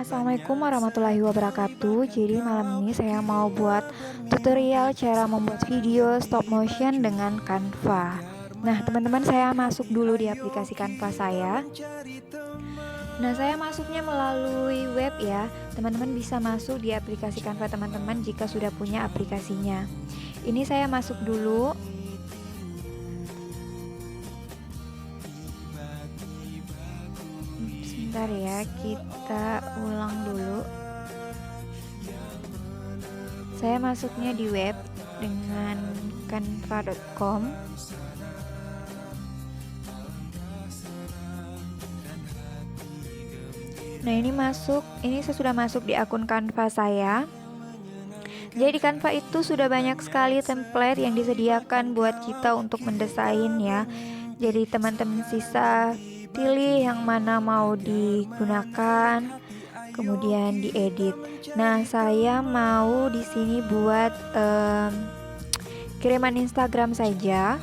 Assalamualaikum warahmatullahi wabarakatuh. Jadi malam ini saya mau buat tutorial cara membuat video stop motion dengan Canva. Nah teman-teman, saya masuk dulu di aplikasi Canva saya. Nah saya masuknya melalui web ya. Teman-teman bisa masuk di aplikasi Canva teman-teman jika sudah punya aplikasinya. Ini saya masuk dulu. Sebentar ya, kita ulang dulu. Saya masuknya di web dengan canva.com. Nah ini saya sudah masuk di akun Canva saya. Jadi di Canva itu sudah banyak sekali template yang disediakan buat kita untuk mendesain ya. Jadi teman-teman sisa pilih yang mana mau digunakan, kemudian diedit. Nah saya mau di sini buat kiriman Instagram saja.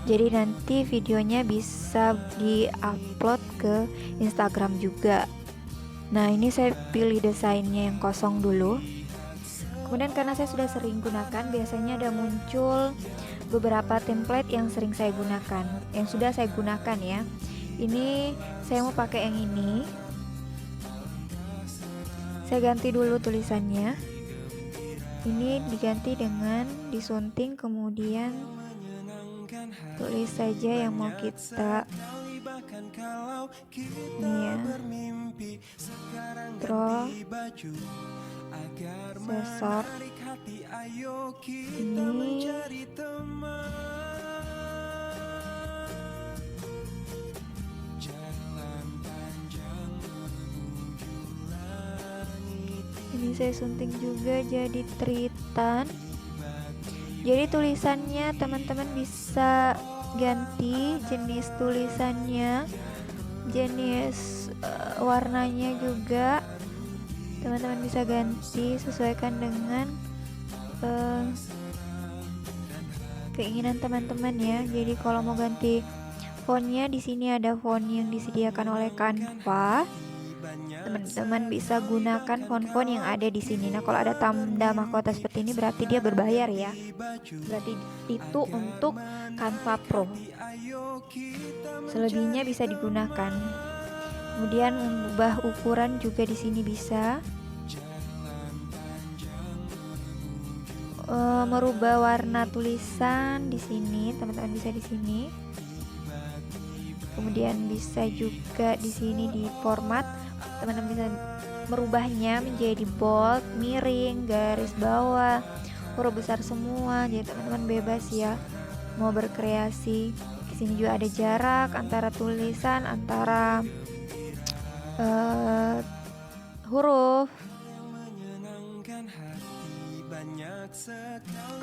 Jadi nanti videonya bisa di-upload ke Instagram juga. Nah ini saya pilih desainnya yang kosong dulu. Kemudian karena saya sudah sering gunakan, biasanya ada muncul beberapa template yang sering saya gunakan, yang sudah saya gunakan ya. Ini saya mau pakai yang ini. Saya ganti dulu tulisannya. Ini diganti dengan disunting, kemudian tulis saja yang mau kita. Ini ya, draw, sensor. Ini saya sunting juga jadi tritan. Jadi tulisannya teman-teman bisa ganti jenis tulisannya, jenis warnanya juga teman-teman bisa ganti, sesuaikan dengan keinginan teman-teman ya. Jadi kalau mau ganti fontnya, di sini ada font yang disediakan oleh Canva. Teman-teman bisa gunakan font-font yang ada di sini. Nah, kalau ada tanda mahkota seperti ini berarti dia berbayar ya. Berarti itu untuk Canva Pro. Selebihnya bisa digunakan. Kemudian mengubah ukuran juga di sini bisa. Merubah warna tulisan di sini, teman-teman bisa di sini. Kemudian bisa juga di sini di format, teman-teman bisa merubahnya menjadi bold, miring, garis bawah, huruf besar semua. Jadi teman-teman bebas ya mau berkreasi. Di sini juga ada jarak antara tulisan, antara huruf.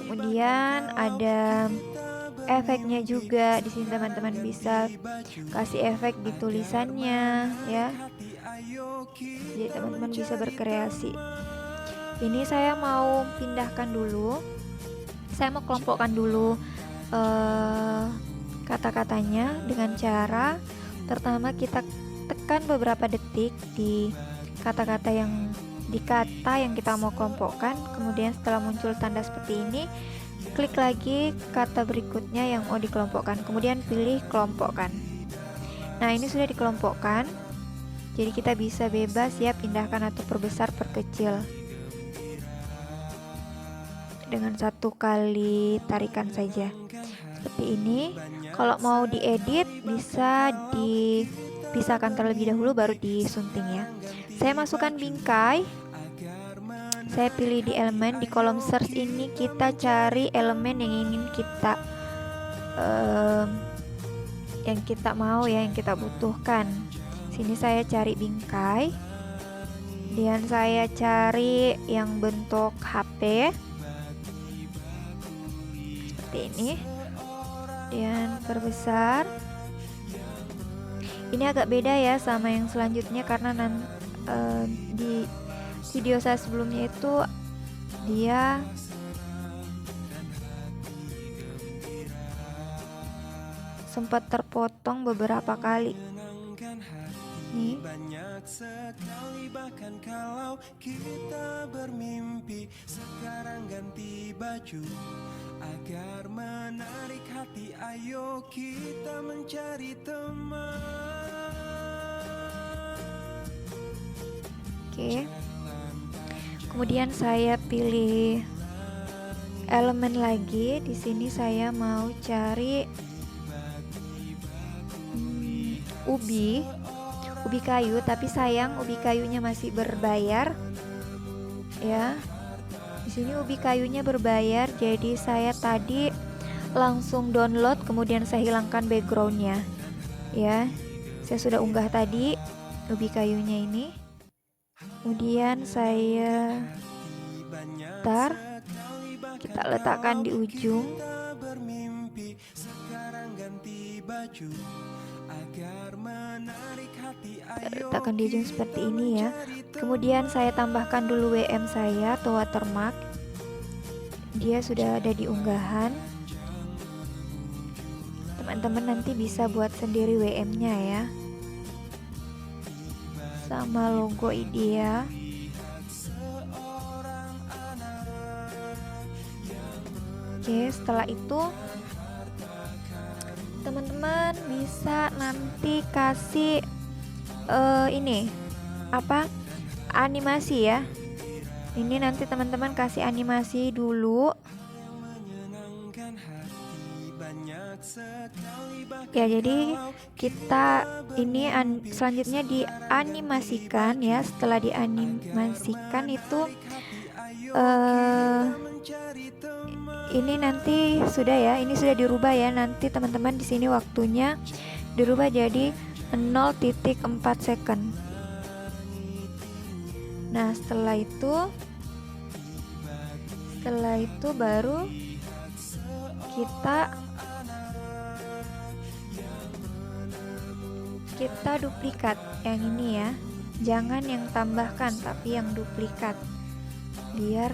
Kemudian ada efeknya juga di sini, teman-teman bisa kasih efek di tulisannya ya. Jadi teman-teman bisa berkreasi. Ini saya mau pindahkan dulu. Saya mau kelompokkan dulu kata-katanya dengan cara pertama kita tekan beberapa detik di kata-kata yang kita mau kelompokkan. Kemudian setelah muncul tanda seperti ini, klik lagi kata berikutnya yang mau dikelompokkan, kemudian pilih kelompokkan. Nah ini sudah dikelompokkan, jadi kita bisa bebas ya pindahkan atau perbesar, perkecil dengan satu kali tarikan saja seperti ini. Kalau mau diedit bisa dipisahkan terlebih dahulu baru disunting ya. Saya masukkan bingkai. Saya pilih di elemen, di kolom search ini kita cari elemen yang ingin kita mau ya, yang kita butuhkan. Sini saya cari bingkai, kemudian saya cari yang bentuk HP seperti ini, dan perbesar. Ini agak beda ya sama yang selanjutnya karena di video saya sebelumnya itu dia sempat terpotong beberapa kali. nih. Banyak sekali bahkan kalau kita bermimpi, sekarang ganti baju agar menarik hati. Ayo kita mencari teman. Oke. Kemudian saya pilih elemen lagi. Di sini saya mau cari ubi kayu, tapi sayang ubi kayunya masih berbayar ya. Di sini ubi kayunya berbayar, jadi saya tadi langsung download, kemudian saya hilangkan backgroundnya ya. Saya sudah unggah tadi ubi kayunya ini, kemudian saya kita letakkan di ujung. Letakkan di ujung seperti ini ya. Kemudian saya tambahkan dulu WM saya atau watermark. Dia sudah ada di unggahan. Teman-teman nanti bisa buat sendiri WM-nya ya, sama logo IDEA. Oke, setelah itu teman-teman bisa nanti kasih ini apa, animasi ya. Ini nanti teman-teman kasih animasi dulu ya. Jadi kita ini selanjutnya dianimasikan ya. Setelah dianimasikan itu ini nanti sudah ya, ini sudah dirubah ya. Nanti teman-teman di sini waktunya dirubah jadi 0,4 second. Nah, setelah itu baru kita duplikat yang ini ya. Jangan yang tambahkan, tapi yang duplikat, biar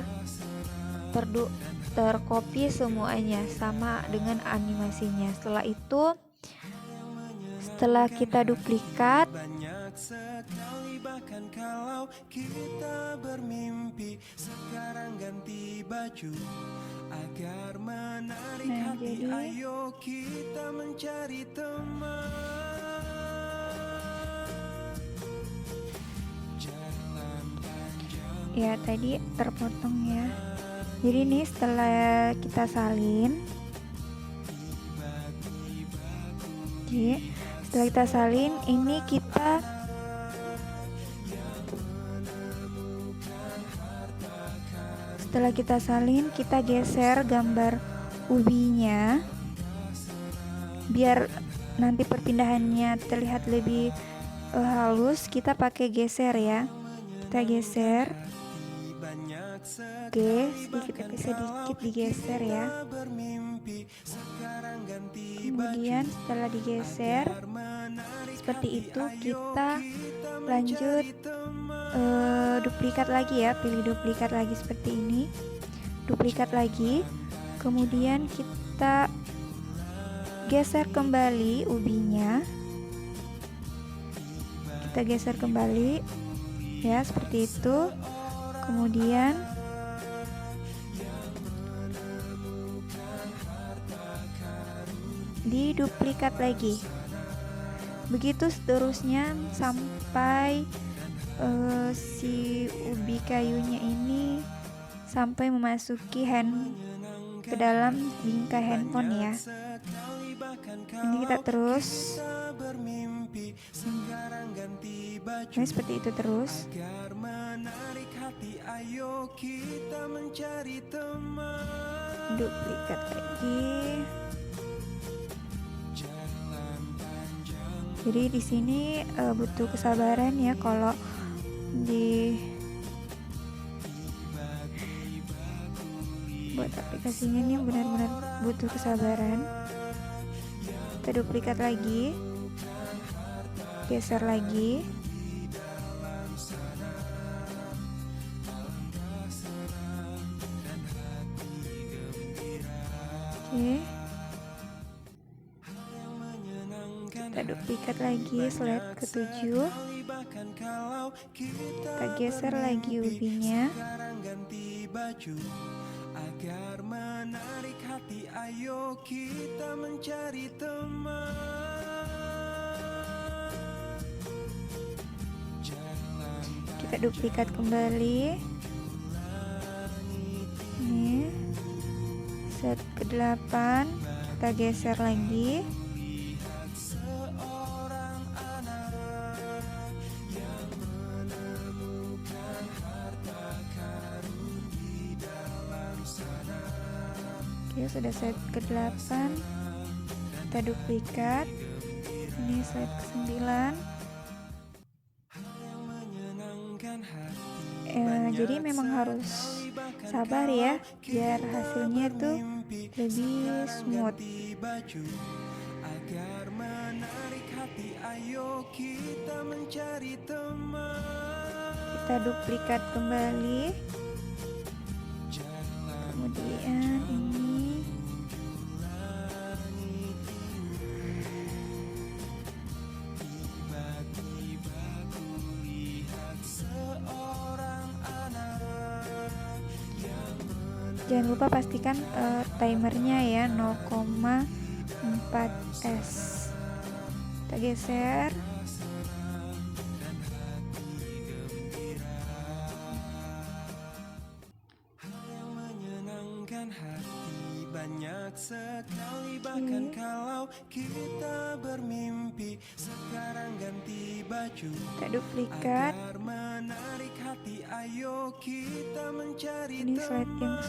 tercopy semuanya sama dengan animasinya. Setelah kita duplikat, nah jadi ya tadi terpotong ya. Jadi ini setelah kita salin, setelah kita salin, ini setelah kita salin, kita geser gambar ubinya biar nanti perpindahannya terlihat lebih halus. Kita pakai geser ya, kita geser. Oke, sedikit digeser ya. Kemudian setelah digeser seperti itu, kita lanjut duplikat lagi ya. Pilih duplikat lagi seperti ini, duplikat lagi. Kemudian kita geser kembali ubinya, kita geser kembali ya, seperti itu. Kemudian diduplikat lagi, begitu seterusnya sampai si ubi kayunya ini sampai memasuki ke dalam bingkai handphone ya. Ini kita terus ini seperti itu terus. Duplikat lagi. Jadi di sini butuh kesabaran ya, kalau buat aplikasinya ini benar-benar butuh kesabaran. Kita duplikat lagi, geser lagi. Oke, kita duplikat lagi slide ke-7. Kita geser lagi ubinya. Sekarang ganti baju agar menarik hati, ayo kita mencari teman. Kita duplikat kembali. Ini set ke-8, kita geser lagi. Oke, sudah set ke-8, kita duplikat. Ini slide ke-9. Jadi memang harus sabar ya, biar hasilnya tuh lebih smooth. Agar menarik hati, ayo kita mencari teman. Kita duplikat kembali. Kemudian ini jangan lupa pastikan timernya ya 0,4S. Kita geser. Banyak sekali bahkan kalau kita bermimpi, sekarang ganti baju Kita duplikat. agar menarik hati, ayo kita mencari Ini slide yang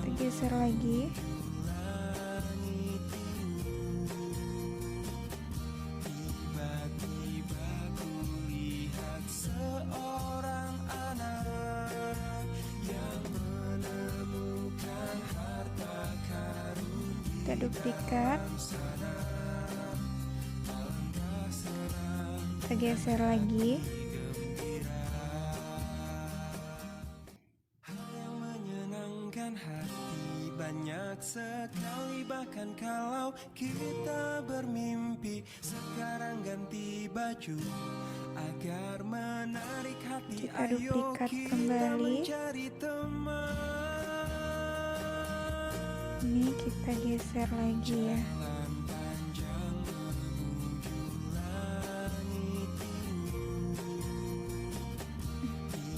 kita geser lagi. Kita duplikat, kita geser lagi. Banyak sekali bahkan kalau kita bermimpi, sekarang ganti baju agar menarik hati, Kita ayo duplikat kita kembali. mencari teman. Ini kita geser lagi ya.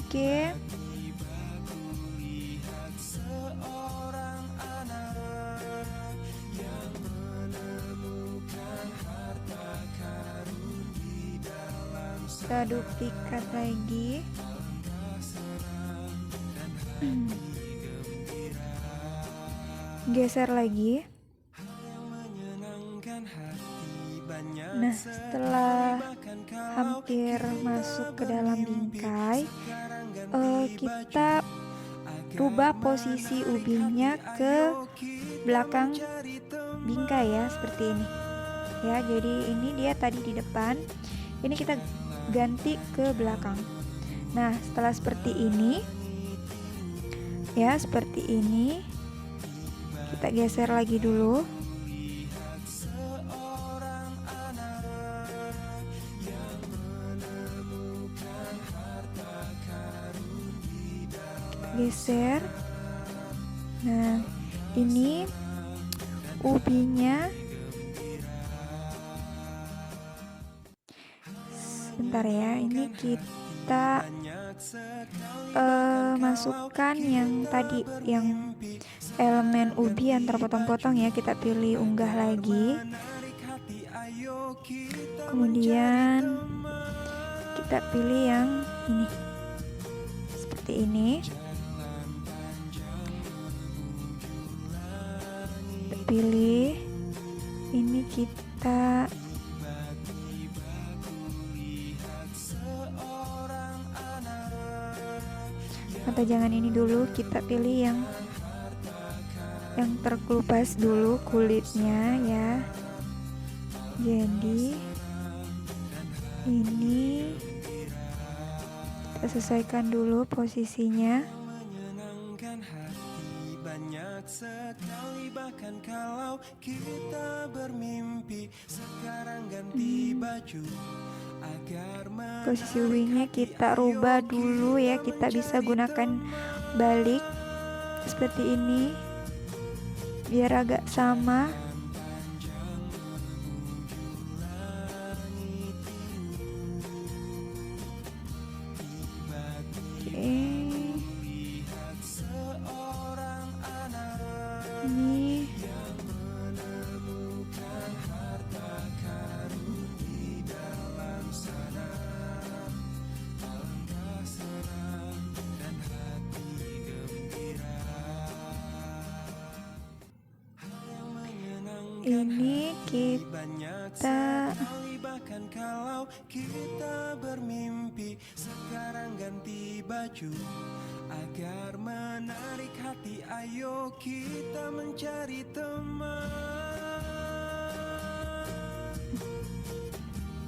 Oke. Kita duplikat lagi. Geser lagi. Nah, setelah hampir masuk ke dalam bingkai, kita rubah posisi ubinya ke belakang bingkai ya, seperti ini ya. Jadi ini dia tadi di depan, ini kita ganti ke belakang. Nah, setelah seperti ini ya, seperti ini, kita geser lagi dulu. Kita geser. Nah, ini ubinya. Sebentar ya, ini kita masukkan yang tadi, yang elemen ubi yang terpotong-potong ya. Kita pilih unggah lagi, kemudian kita pilih yang ini, seperti ini. Kita pilih ini, kita atau jangan ini dulu, kita pilih yang terkelupas dulu kulitnya ya. Jadi ini kita sesuaikan dulu posisinya. sekali bahkan kalau kita bermimpi. Sekarang ganti baju agar Posisi wingnya kita rubah dulu ya, kita bisa gunakan balik seperti ini biar agak sama. Ini kita bahkan kalau kita bermimpi. Sekarang ganti baju agar menarik hati. Ayo kita mencari teman.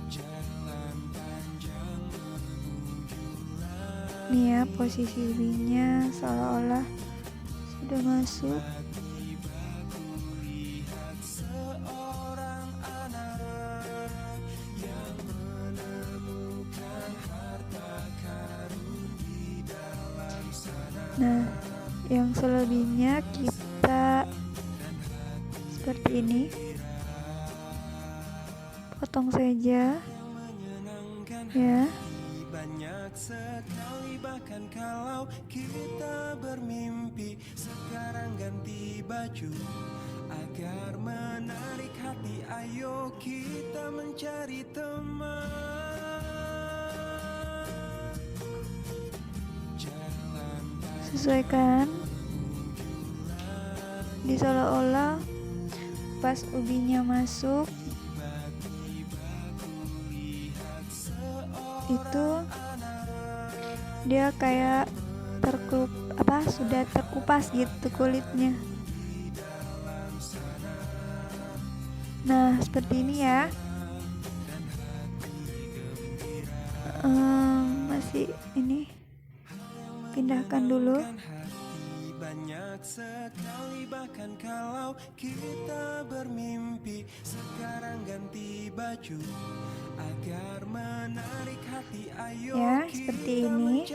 Jalan panjang menuju langit. nih ya, posisi wingnya seolah-olah sudah masuk. Nah, yang selebihnya kita seperti ini, potong saja ya. Banyak sekali bahkan kalau kita bermimpi. Sekarang ganti baju agar menarik hati. Ayo kita mencari teman. Sesuaikan di seolah-olah pas ubinya masuk itu dia kayak sudah terkupas gitu kulitnya. Nah, seperti ini ya. Masih ini pindahkan dulu. Banyak sekali bahkan kalau kita bermimpi. Sekarang ganti baju agar menarik hati. Ayo ya, seperti ini.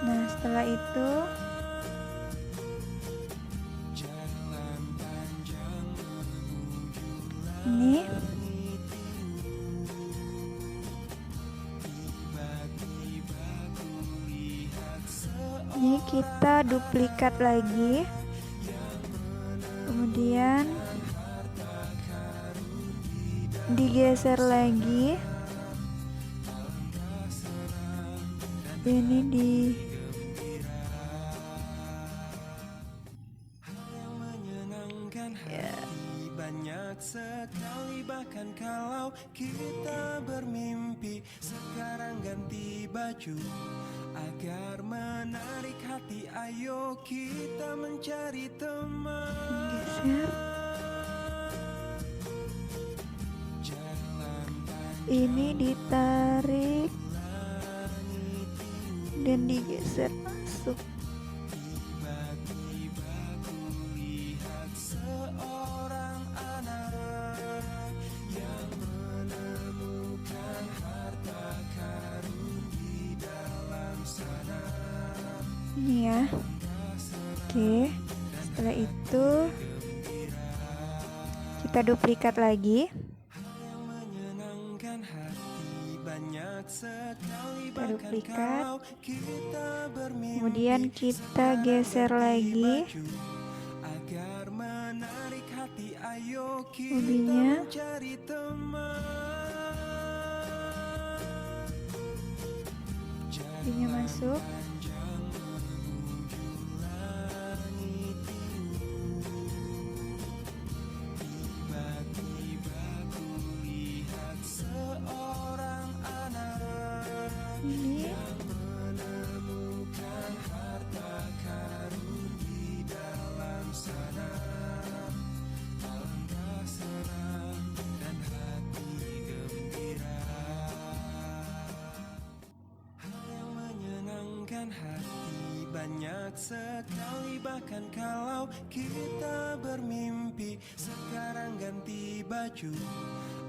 Nah, setelah itu ini kita duplikat lagi, kemudian digeser lagi, ini di banyak sekali bahkan kalau kita bermimpi. Sekarang ganti baju agar menarik hati. Ayo kita mencari teman. geser. Ini ditarik dan digeser masuk. Ini ya. Oke, setelah itu kita duplikat lagi. Kita duplikat, kemudian kita geser lagi ubinya. Ubinya masuk. Ini banyak sekali, bahkan kalau kita bermimpi. Sekarang ganti baju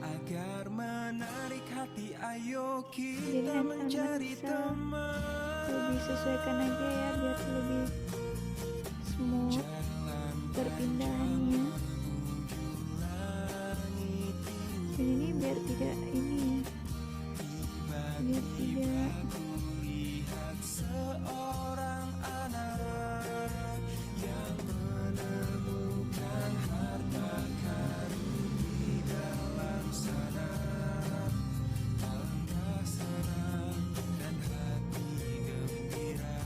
agar menarik hati, ayo Jadi kita nanti mencari teman-teman teman. lebih sesuaikan aja ya, biar lebih smooth perpindahannya. Dan ini biar tidak ini ya, biar tidak Lihat seorang anak yang menemukan harta karun di dalam sana. Alangkah senang dan hati gembira.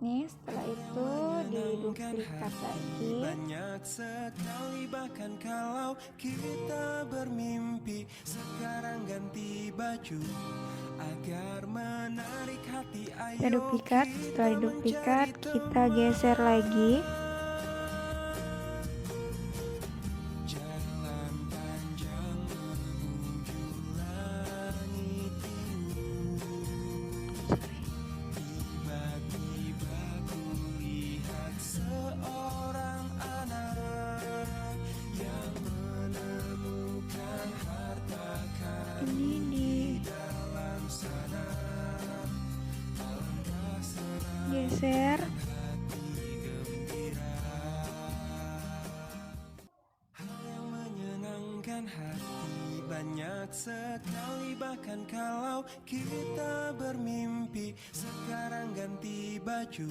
nih. Setelah itu diduplikat lagi. Banyak sekali, bahkan kalau kita bermimpi. Sekarang ganti baju agar menarik hati, Kita ayo duplikat. Setelah diduplikat kita geser lagi. Jalan panjang menuju langit biru. Tiba-tiba ku lihat seorang anak yang menemukan harta karun Ini di dalam sana. Alangkah senang geser. hati gembira. Hal yang menyenangkan hati banyak sekali, bahkan kalau kita bermimpi. Sekarang ganti baju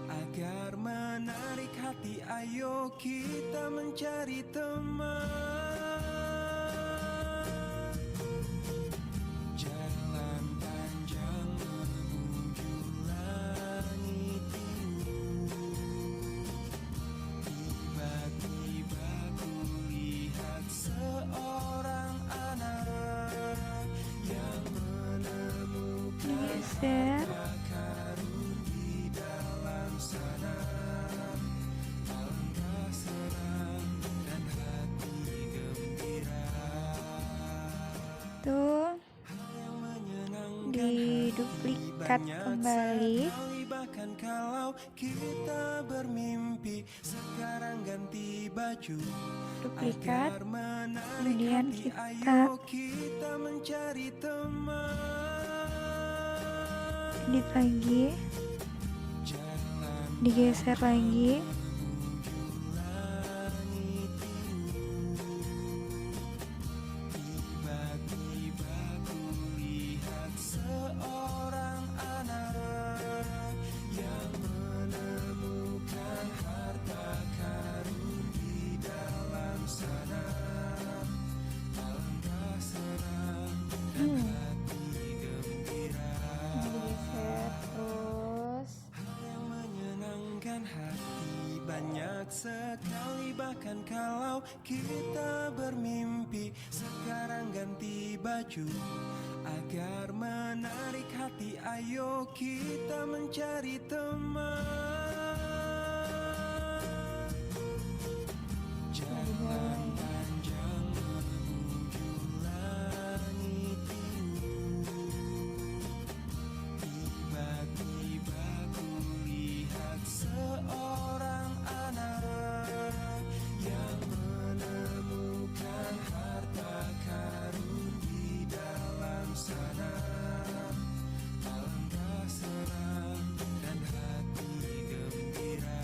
agar menarik hati, ayo kita mencari teman. Jalan panjang menuju langit biru. Tiba-tiba ku lihat seorang anak yang menemukan Geser. karun di dalam sana. Alangkah senang dan hati gembira. Tuh Yang menyenangkan diduplikat kembali. sekali, bahkan kalau kita bermimpi. Sekarang ganti baju Duplikat. agar menarik Kemudian hati, kita ayo kita mencari teman. edit lagi, Jalan digeser lagi. langit biru. Tiba-tiba ku lihat seorang anak yang menemukan harta karun di dalam sana. Alangkah senang dan hati gembira. Digeser terus. Hal yang menyenangkan hati banyak sekali, bahkan kalau kita bermimpi. Sekarang ganti baju agar menarik hati, ayo kita mencari teman. Jalan panjang menuju langit biru. Tiba-tiba ku lihat seorang anak yang menemukan harta karun di dalam sana. Alangkah senang dan hati gembira.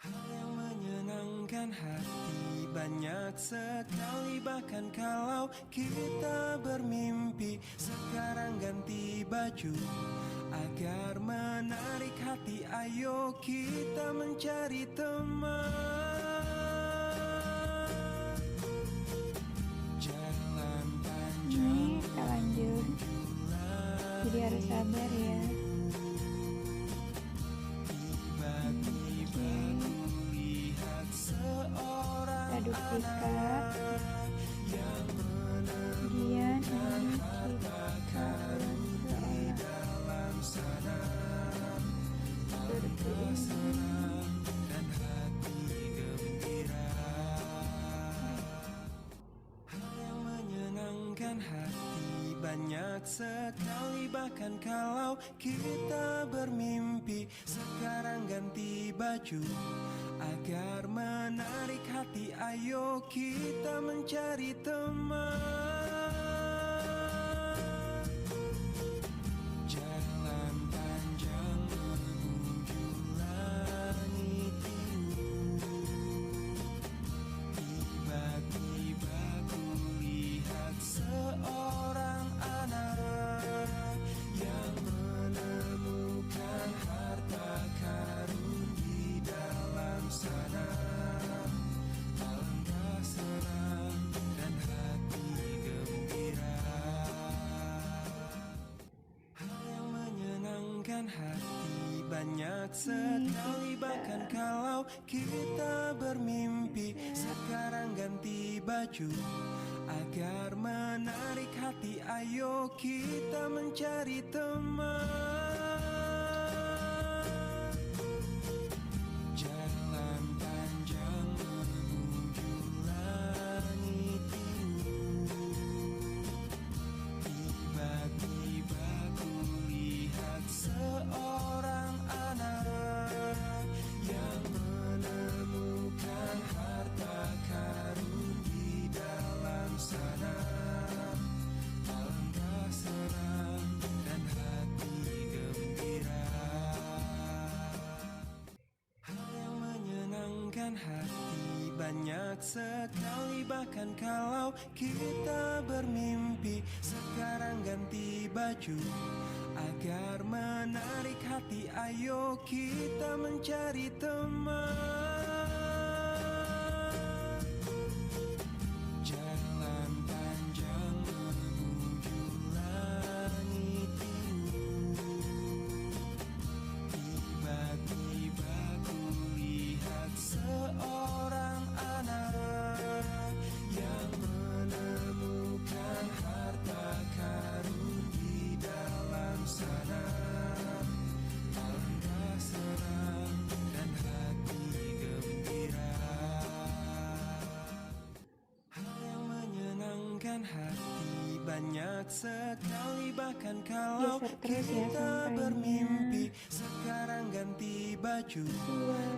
Hal yang menyenangkan hati banyak sekali, bahkan kalau kita bermimpi. Sekarang ganti baju agar menarik hati, ayo kita mencari teman. Jalan panjang Ini kita lanjut. Jadi harus sabar ya. tiba-tiba ku lihat seorang Kita duplikat. yang Kemudian ini kita buat dalam sana. seperti ini. Dan hati gembira. Hal yang menyenangkan hati banyak sekali, bahkan kalau kita bermimpi. Sekarang ganti baju agar menarik hati, ayo kita mencari teman. Jalan panjang menuju langit biru, tiba-tiba kulihat seorang anak yang menemukan harta karun di dalam sana. Alangkah senang dan hati gembira. Hal yang menyenangkan hati banyak sekali, bahkan kalau kita bermimpi. Sekarang ganti baju agar menarik hati, ayo kita mencari teman. Jalan panjang menuju langit biru, tiba-tiba kulihat seorang anak yang menemukan harta karun di dalam sana. Alangkah senang dan hati gembira. Hal yang menyenangkan hati banyak sekali, bahkan kalau kita bermimpi. Sekarang ganti baju agar menarik hati, ayo kita mencari teman. Jalan panjang menuju langit biru, tiba-tiba kulihat seorang anak yang menemukan harta karun di dalam sana. Alangkah senang dan hati gembira. Hal yang menyenangkan hati banyak sekali, bahkan kalau Geser terus ya kita sampainya. bermimpi. Sekarang ganti baju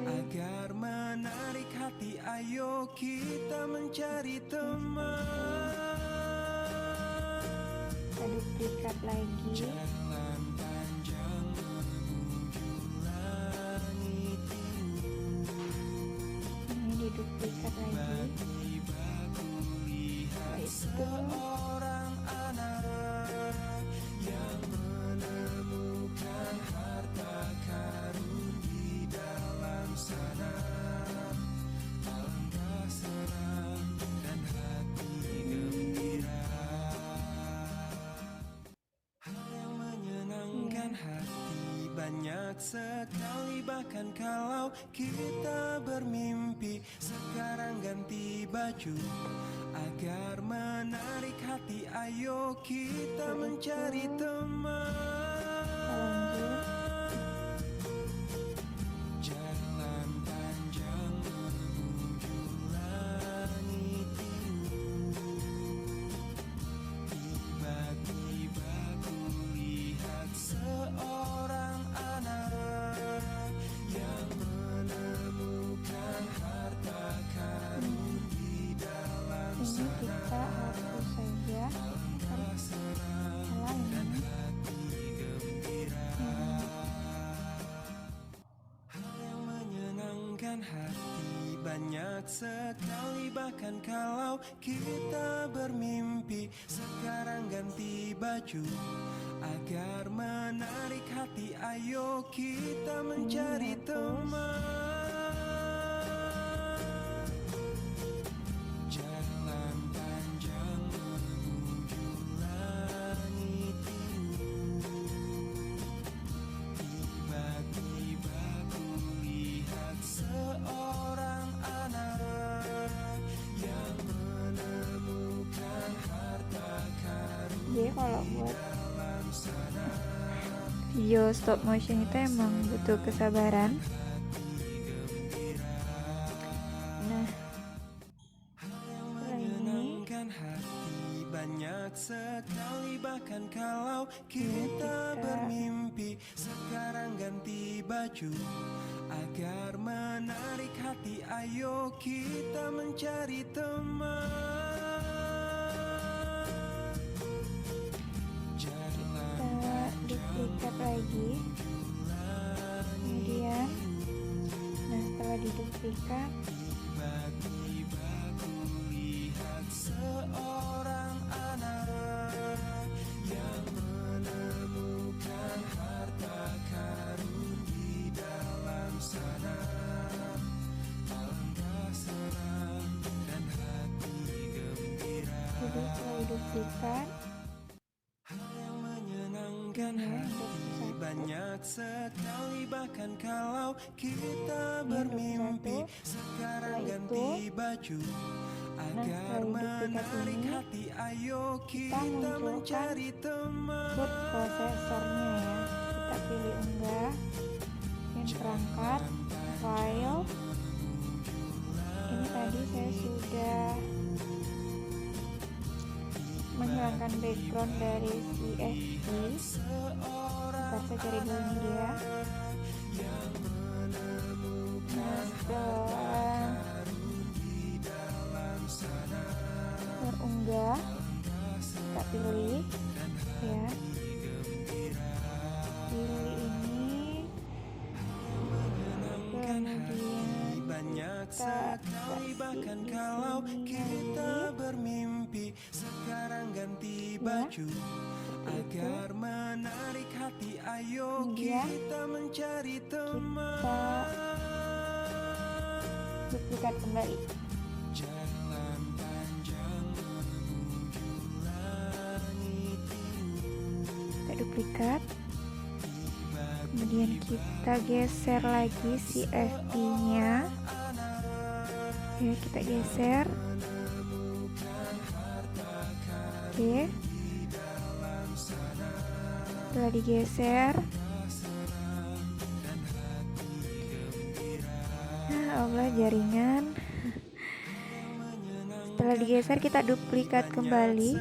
agar menarik hati, ayo kita mencari teman. Kita duplikat lagi. Jalan panjang menuju langit biru, Ini diduplikat lagi. tiba-tiba kulihat Itu seorang anak yang menemukan harta karun di dalam sana. Alangkah senang dan hati gembira. Hal yang menyenangkan hati banyak sekali, bahkan kalau kita bermimpi. Sekarang ganti baju agar menarik hati, ayo kita mencari teman. Jalan panjang menuju langit biru, tiba-tiba kulihat seorang anak yang menemukan harta karun di dalam ini sana. kita hapus saja. Alangkah senang dan hati gembira. Hal yang menyenangkan hati banyak sekali, bahkan kalau kita bermimpi. Sekarang ganti baju agar menarik hati, ayo kita mencari teman. Jalan panjang menuju langit biru, tiba-tiba kulihat seorang anak yang menemukan harta karun Jadi kalau di buat dalam sana. video stop motion itu emang butuh kesabaran. Nah, Hal yang setelah ini menyenangkan hati banyak sekali bahkan kalau kita bermimpi. Sekarang ganti baju agar menarik hati, ayo kita mencari teman. Kita duplikat lagi, kemudian setelah diduplikat Tiba-tiba kulihat seorang anak yang menemukan harta karun di dalam sana. Alangkah senang dan hati gembira. jadi setelah diduplikat Yang menyenangkan hati banyak sekali bahkan kalau kita bermimpi. Sekarang ganti baju agar menarik hati, ayo kita mencari teman. boot prosesornya ya, kita pilih unggah, dan perangkat, file. Ini tadi saya sudah menghilangkan background dari si FB. Ntar saya cari dulu ini dia. Nah, setelah terunggah, kita pilih ya, pilih ini, kemudian Banyak kita sekali bahkan kasih kalau di sini kita lagi. bermimpi. Sekarang ganti baju agar menarik hati, ayo Kemudian kita mencari teman. Kita duplikat kembali. Jalan panjang menuju langit, Kita duplikat, kemudian kita geser lagi si FB nya ya, kita geser. Oke, setelah digeser, Allah jaringan. Setelah digeser kita duplikat kembali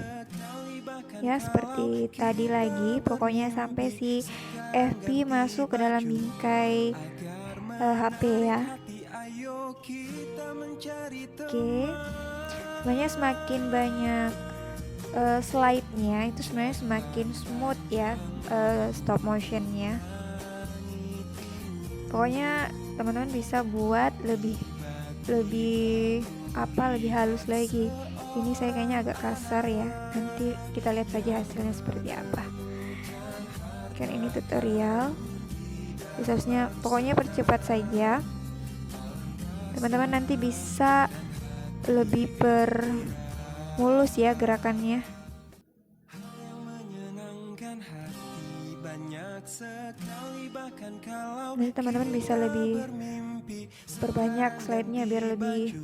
ya, seperti tadi lagi, pokoknya sampai si FB masuk ke dalam bingkai HP ya. Oke, sebenarnya semakin banyak slide-nya itu sebenarnya semakin smooth ya, stop motionnya. Pokoknya teman-teman bisa buat lebih halus lagi. Ini saya kayaknya agak kasar ya, nanti kita lihat saja hasilnya seperti apa. Kan ini tutorial, seharusnya pokoknya percepat saja teman-teman, nanti bisa lebih mulus ya gerakannya. Nanti teman-teman bisa lebih perbanyak slide-nya biar lebih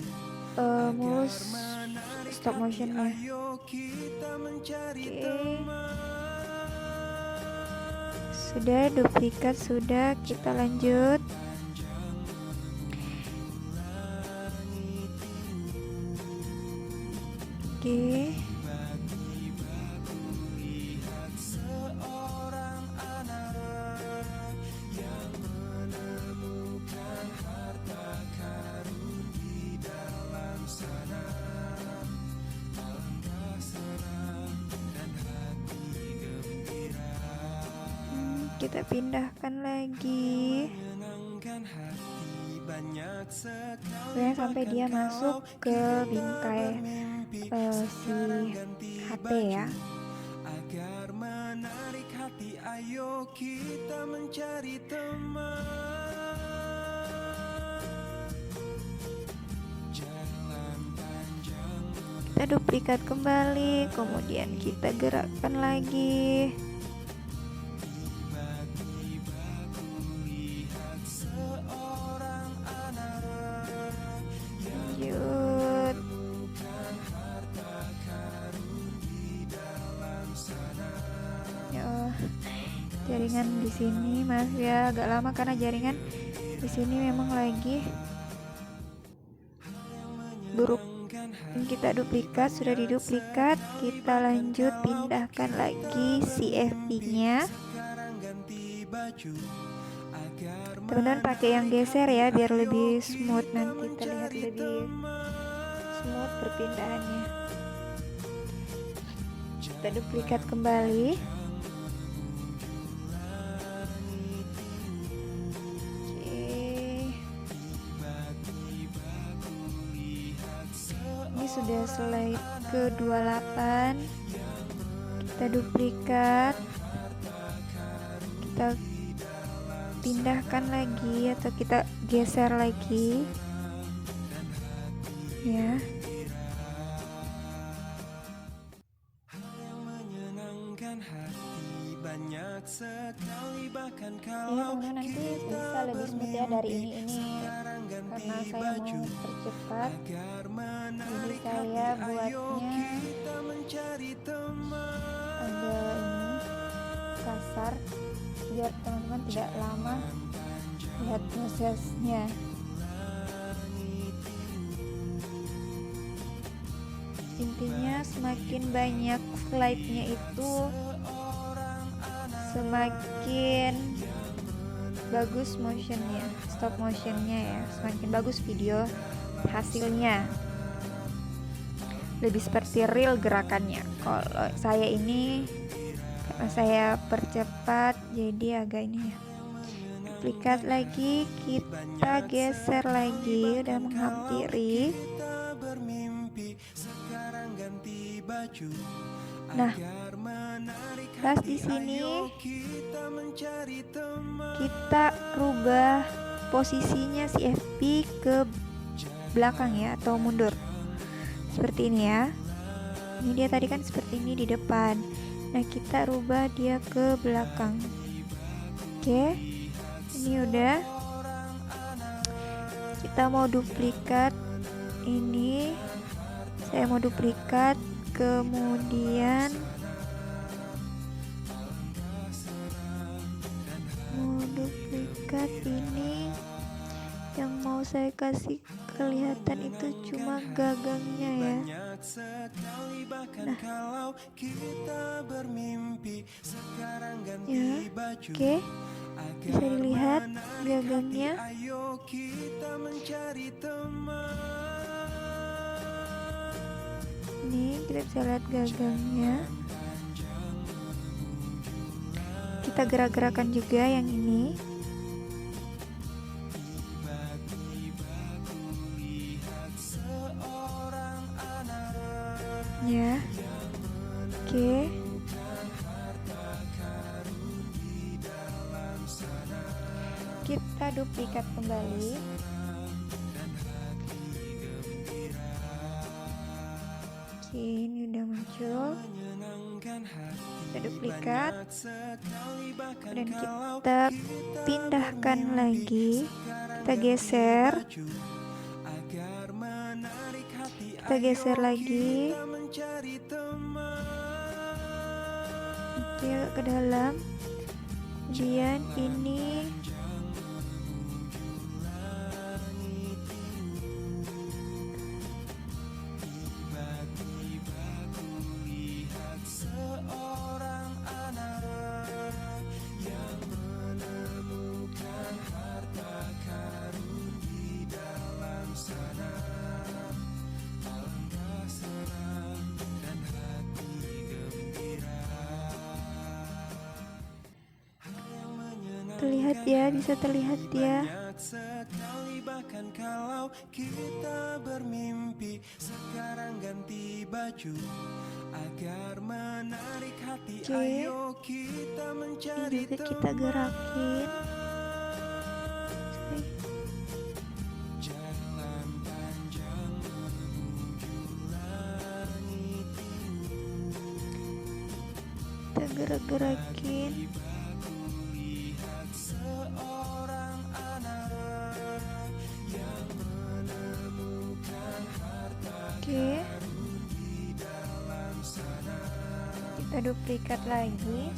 mulus stop motionnya. Oke, sudah duplikat, sudah, kita lanjut. Oke, kita pindahkan lagi sampai dia masuk ke bingkai si HP ya. Agar menarik hati, ayo kita mencari teman. Jalan panjang Kita duplikat kembali, kemudian kita gerakkan lagi. Lanjut. Ya, jaringan di sini maaf ya agak lama karena jaringan di sini memang lagi buruk. Ini kita duplikat, sudah diduplikat, kita lanjut pindahkan lagi si FB nya. Teman-teman pakai yang geser ya biar lebih smooth, nanti terlihat lebih smooth perpindahannya. Kita duplikat kembali. Ini sudah slide ke 28. Kita duplikat, kita pindahkan lagi atau kita geser lagi ya. Teman-teman, nanti bisa lebih smooth ya dari ini karena saya mau percepat, jadi saya buatnya agak ini kasar biar teman-teman tidak lama lihat prosesnya. Intinya semakin banyak slide-nya itu semakin bagus motionnya, stop motionnya ya, semakin bagus video hasilnya, lebih seperti real gerakannya. Kalau saya ini karena saya percepat jadi agak ini ya. Duplikat lagi, kita geser lagi, udah menghampiri. Nah, pas di sini kita rubah posisinya si FB ke belakang ya, atau mundur seperti ini ya. Ini dia tadi kan seperti ini di depan, nah kita rubah dia ke belakang. Oke, ini udah. Kita mau duplikat ini, saya mau duplikat, kemudian mau duplikat ini. Yang mau saya kasih kelihatan itu cuma gagangnya ya. Nah, ya, oke, bisa dilihat gagangnya. Nih, kita bisa lihat gagangnya. Kita gerak-gerakan juga yang ini. Ya, oke. Kita duplikat kembali. Oke, ini udah muncul. Kita duplikat, dan kita pindahkan lagi. Kita geser. Kita geser lagi. Oke, ke dalam. Kemudian ini terlihat ya, bisa terlihat ya. Bahkan kalau kita bermimpi, sekarang ganti baju agar menarik hati. Ayo kita mencari ini juga kita gerakin. jalan panjang menuju langit. Kita gerak-gerakin. Seorang anak yang menemukan harta Oke, di dalam sana. kita duplikat lagi.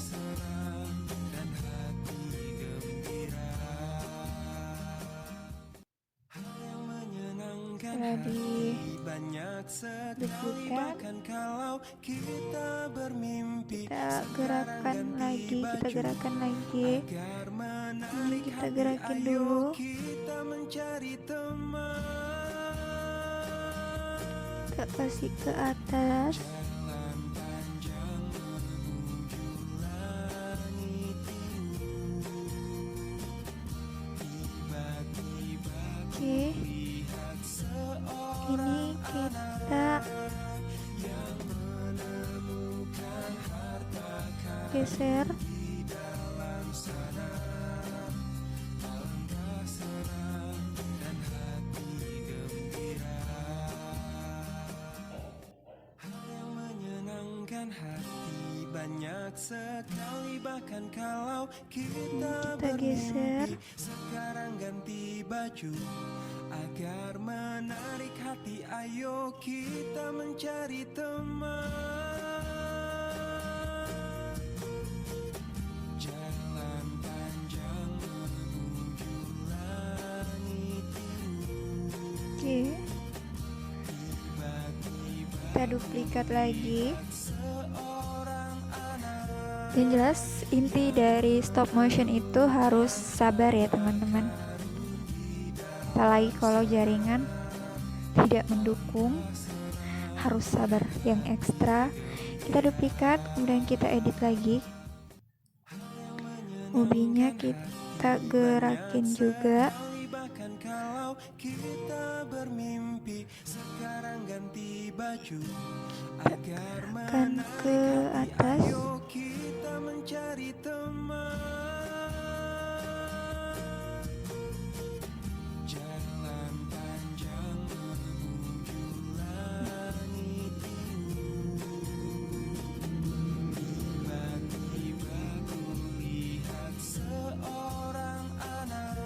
Setelah di banyak sekali duplikat, bahkan kalau kita bermimpi kita gerakan lagi, agar ini menarik kita hati, gerakin ayo dulu, kita mencari teman. kita kasih ke atas, Jalan panjang menuju langit biru. Tiba-tiba oke. lihat seorang Ini kita yang menemukan harta geser, di dalam sana. Alangkah senang dan hati gembira. Hal yang menyenangkan hati banyak sekali, bahkan kalau kita kita geser, bermimpi. Sekarang ganti baju agar menarik hati, ayo kita mencari teman. Jalan panjang menuju langit biru. oke. Kita duplikat lagi. Seorang anak Yang jelas inti dari stop motion itu harus sabar ya teman-teman. Apalagi kalau jaringan tidak mendukung, harus sabar. Yang ekstra kita duplikat, kemudian kita edit lagi. Movie-nya kita gerakin juga, bahkan kalau kita bermimpi. Sekarang ganti baju agar kan ke atas, ayo kita mencari teman. Jalan panjang menuju langit biru. Tiba-tiba kulihat seorang anak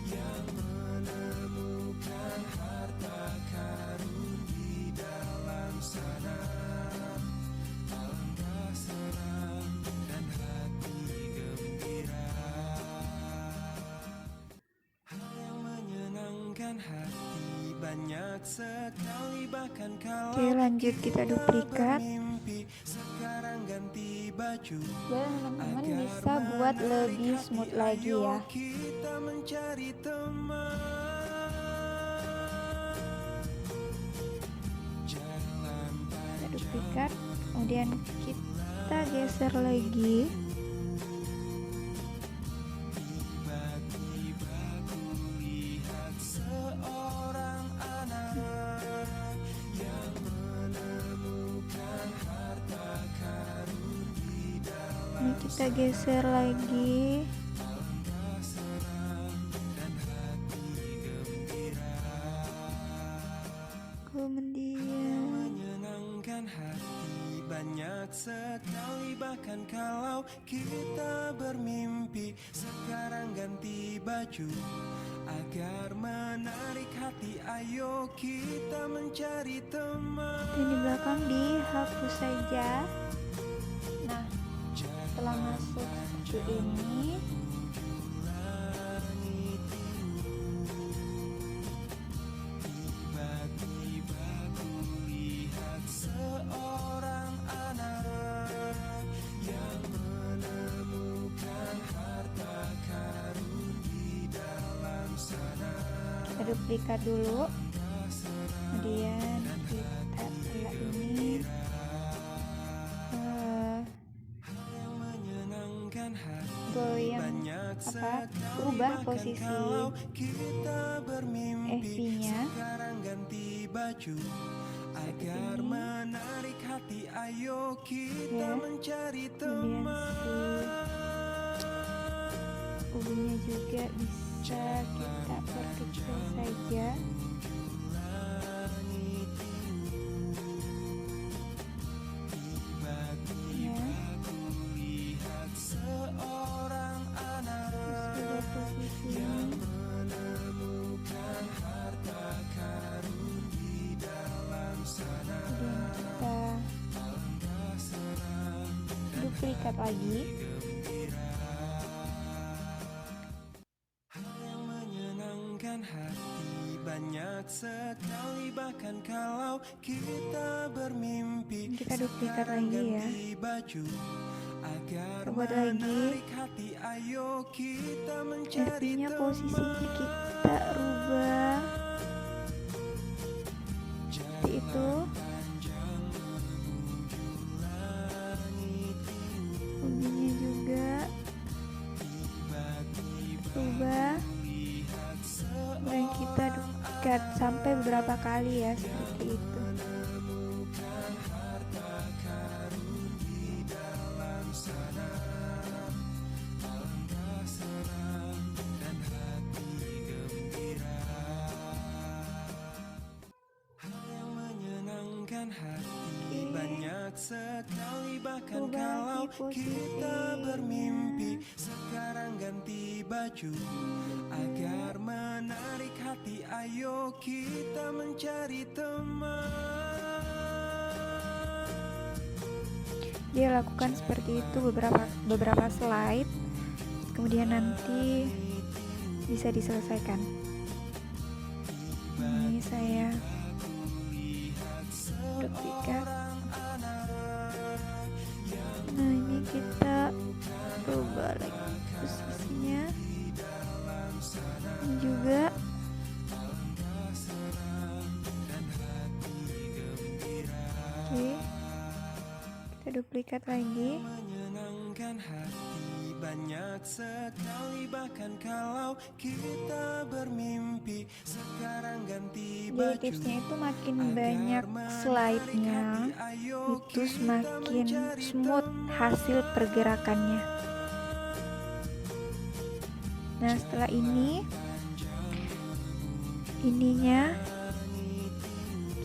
yang menemukan harta karun di dalam sana. Alangkah senang dan hati gembira. Hal yang menyenangkan hati banyak sekali, bahkan kalau oke lanjut kita duplikat. bermimpi. Sekarang ganti baju Ya teman-teman bisa buat lebih smooth lagi ya. kita mencari teman. Jalan Kita duplikat, kemudian kita geser lagi. tiba-tiba kulihat seorang anak yang menemukan harta karun di dalam Ini kita geser lagi. dan hati gembira. Kemudian Menyenangkan hati banyak sekali, bahkan kalau kita bermimpi. Sekarang ganti baju agar menarik hati, ayo kita mencari teman. ini di belakang dihapus saja. Nah, setelah masuk seperti ini, Tiba-tiba kulihat seorang anak yang menemukan harta karun di dalam sana. kita duplikat dulu. Kemudian kita setelah ini Yang menyenangkan hati goyang banyak ubah posisi kita bermimpi. FV-nya. Sekarang ganti baju agar ini. menarik hati, ayo kita Ya. mencari Kemudian teman. si ubinya juga bisa kita perkecil saja. Ya, Kulihat seorang anak terus ubah posisinya. menemukan harta karun di dalam sana. Kemudian kita duplikat lagi. Hal yang menyenangkan hati banyak sekali, bahkan kalau kita bermimpi. Kita duplikat lagi ya. Ganti baju agar Kita buat lagi. menarik hati, ayo kita mencari RP-nya teman. posisinya kita rubah seperti itu. Hobinya juga rubah, dan kita duplikat sampai beberapa kali ya, seperti itu. Hati banyak sekali, bahkan Rubah kalau posisi. kita bermimpi. Sekarang ganti baju agar menarik hati, ayo kita mencari teman. Dia lakukan seperti itu beberapa slide, kemudian nanti bisa diselesaikan. Ini saya duplikat. Nah, ini kita rubah lagi posisinya. Ini juga. Oke, kita duplikat lagi. Menyenangkan hati banyak sekali, bahkan kalau kita bermimpi. Sekarang ganti Jadi baju tipsnya itu makin banyak slide-nya, itu semakin smooth hasil pergerakannya. Nah, setelah ininya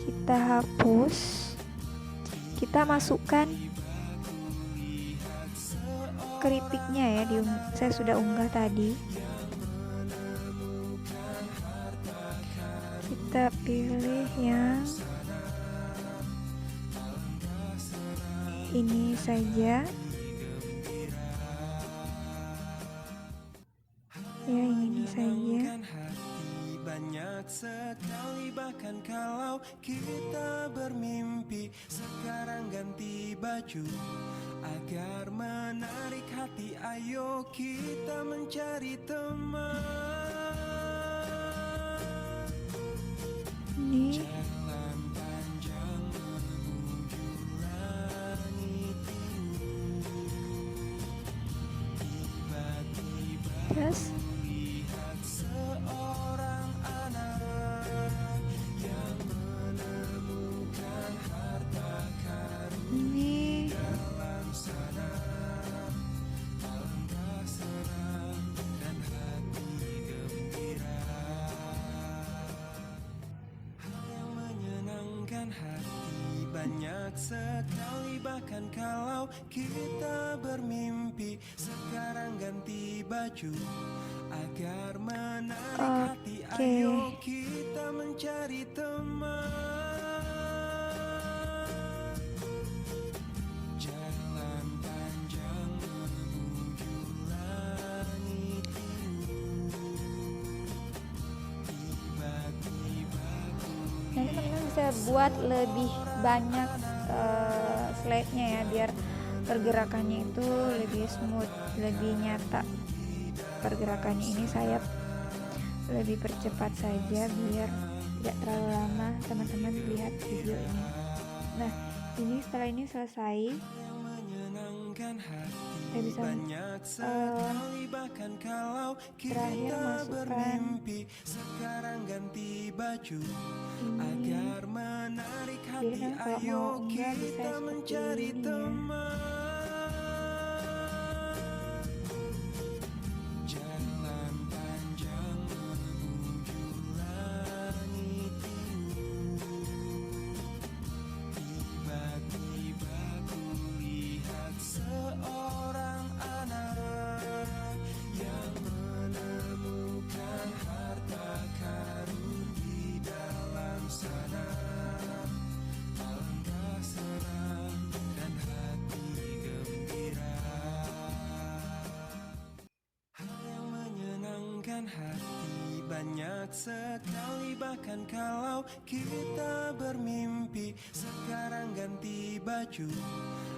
kita hapus, kita masukkan kritiknya ya, saya sudah unggah tadi. Kita pilih yang ini saja ya, yang ini saja. Banyak sekali, bahkan kalau kita bermimpi. Sekarang ganti baju agar menarik hati, ayo kita mencari teman. Ini Jalan panjang menuju langit, tiba-tiba terus lihat seorang anak yang menemukan harta karun ini dalam sana. Alangkah senang dan hati gembira. Hal yang menyenangkan hati banyak sekali, bahkan kalau kita bermimpi. Sekarang ganti baju agar menarik hati, ayo kita mencari teman. Jalan panjang menuju langit, tiba-tiba nanti teman-teman bisa buat lebih banyak slide-nya ya, biar pergerakannya itu lebih smooth, lebih nyata. Pergerakannya ini saya lebih percepat saja biar tidak terlalu lama teman-teman lihat video ini. Nah, ini setelah ini selesai, kita bisa bahkan kalau terakhir kita masukkan bermimpi. Sekarang ganti baju ini. agar menarik Jadi hati, kan kalau mau ayo unggah bisa kita seperti mencari ini ya. teman. Jalan panjang menuju langit, tiba-tiba ku lihat seorang anak yang menemukan harta karun di dalam sana. Alangkah senang dan hati banyak sekali, bahkan kalau kita bermimpi. Sekarang ganti baju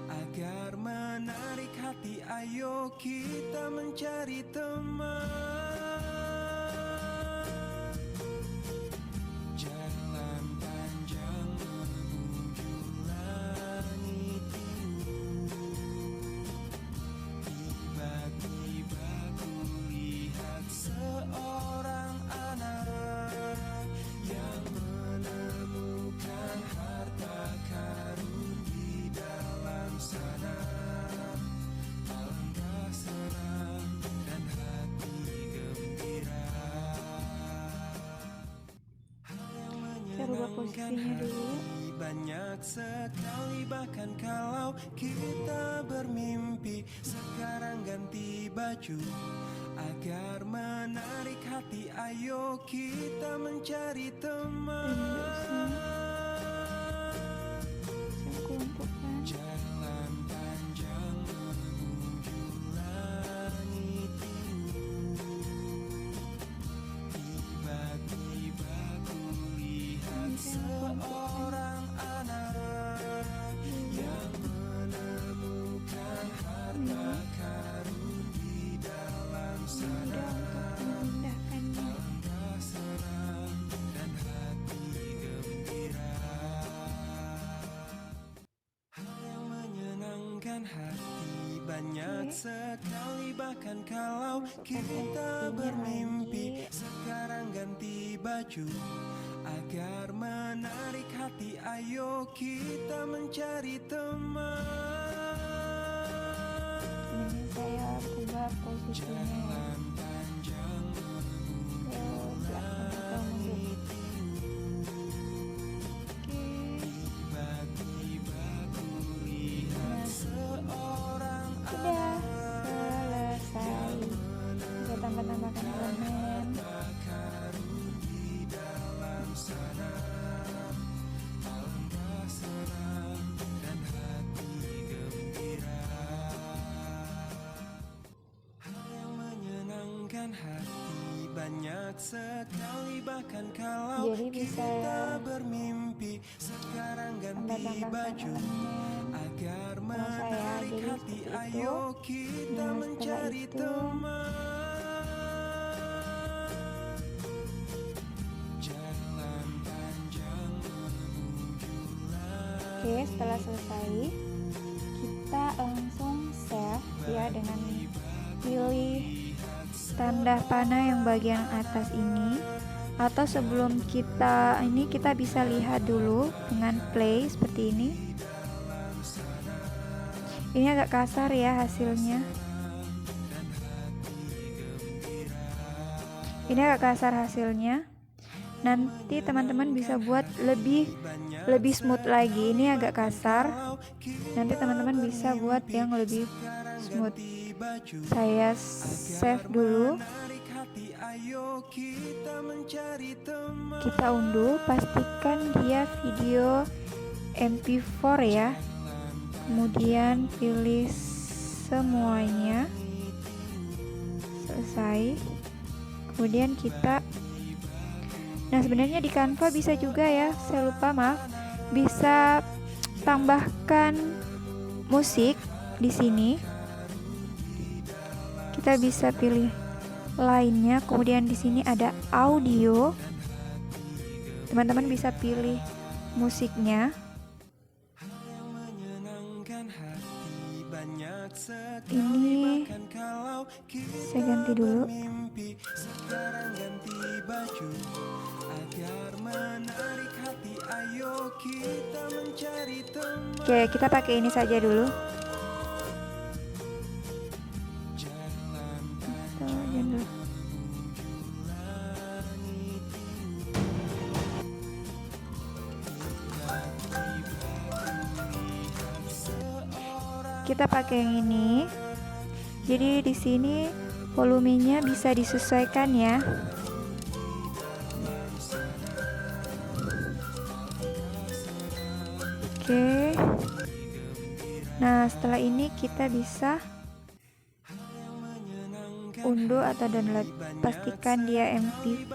agar menarik hati, ayo kita mencari teman. Jalan panjang menuju langit biru. Tiba-tiba kulihat seorang anak yang menemukan harta karun di dalam sana. Alangkah senang dan hati gembira. Saya rubah posisinya dulu. Banyak sekali, bahkan kalau kita bermimpi. Sekarang ganti baju agar menarik hati, ayo kita mencari teman. Saya kelompokkan. Jalan panjang menuju langit biru. Tiba-tiba kulihat seorang anak yang menemukan harta karun di dalam sana. Memindahkannya. Alangkah senang dan hati gembira. Hal yang menyenangkan hati banyak sekali, bahkan kalau kita bermimpi. Sekarang ganti baju agar menarik hati, ayo kita mencari teman. Ini saya ubah posisinya ya. Jalan panjang Ke belakang atau mundur. Oke. tiba-tiba kulihat seorang Sudah selesai. Bisa tambah-tambahkan elemen. karun di dalam sana. Alangkah senang dan hati gembira. Hal yang menyenangkan hati banyak sekali, bahkan kalau Jadi bisa kita bermimpi. Sekarang ganti tambah-tambahkan baju elemen. agar Sama saya, menarik jadi hati, seperti itu. ayo kita Nah, setelah mencari itu teman. Jalan panjang menuju langit. Oke, setelah selesai kita langsung save ya dengan pilih tanda panah yang bagian atas ini, atau sebelum kita bisa lihat dulu dengan play seperti ini. Ini agak kasar ya hasilnya. Ini agak kasar hasilnya. Nanti teman-teman bisa buat lebih smooth lagi. Ini agak kasar. Nanti teman-teman bisa buat yang lebih smooth. Saya save dulu. Kita unduh, pastikan dia video MP4 ya. Kemudian pilih semuanya. Selesai. Kemudian kita sebenarnya di Canva bisa juga ya, saya lupa, maaf. Bisa tambahkan musik di sini. Kita bisa pilih lainnya, kemudian di sini ada audio. Teman-teman bisa pilih musiknya. Ini saya ganti dulu. Sekarang ganti baju agar menarik hati, ayo kita mencari teman. Oke, kita pakai ini saja dulu. Jalan Kita aja dulu. Kita pakai yang ini. Jadi di sini volumenya bisa disesuaikan ya. Oke. Nah, setelah ini kita bisa unduh unduh atau download, pastikan dia MP4.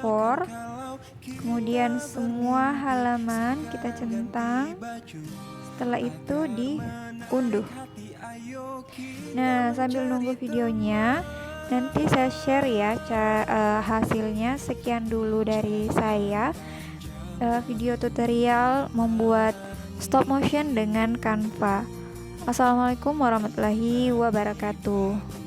Kemudian semua halaman kita centang, setelah itu diunduh. Nah, sambil nunggu videonya, nanti saya share ya hasilnya. Sekian dulu dari saya, video tutorial membuat stop motion dengan Canva. Assalamualaikum warahmatullahi wabarakatuh.